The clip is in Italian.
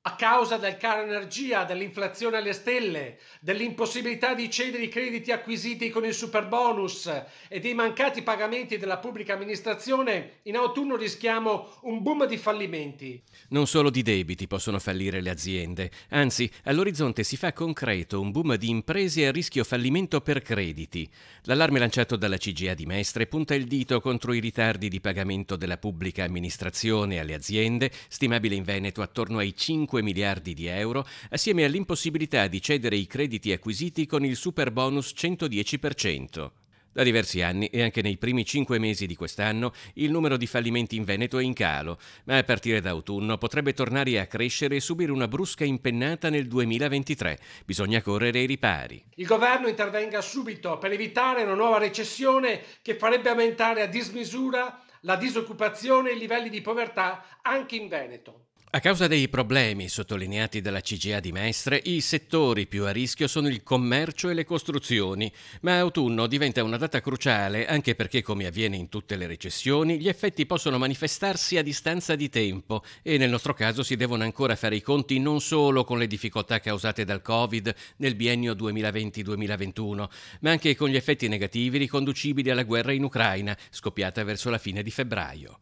A causa del caro energia, dell'inflazione alle stelle, dell'impossibilità di cedere i crediti acquisiti con il superbonus e dei mancati pagamenti della pubblica amministrazione, in autunno rischiamo un boom di fallimenti. Non solo di debiti possono fallire le aziende, anzi, all'orizzonte si fa concreto un boom di imprese a rischio fallimento per crediti. L'allarme lanciato dalla CGIA di Mestre punta il dito contro i ritardi di pagamento della pubblica amministrazione alle aziende, stimabile in Veneto attorno ai 5 miliardi di euro, assieme all'impossibilità di cedere i crediti acquisiti con il superbonus 110%. Da diversi anni e anche nei primi 5 mesi di quest'anno il numero di fallimenti in Veneto è in calo, ma a partire da autunno potrebbe tornare a crescere e subire una brusca impennata nel 2023. Bisogna correre ai ripari. Il governo intervenga subito per evitare una nuova recessione che farebbe aumentare a dismisura la disoccupazione e i livelli di povertà anche in Veneto. A causa dei problemi sottolineati dalla CGIA di Mestre, i settori più a rischio sono il commercio e le costruzioni, ma autunno diventa una data cruciale anche perché, come avviene in tutte le recessioni, gli effetti possono manifestarsi a distanza di tempo e nel nostro caso si devono ancora fare i conti non solo con le difficoltà causate dal Covid nel biennio 2020-2021, ma anche con gli effetti negativi riconducibili alla guerra in Ucraina, scoppiata verso la fine di febbraio.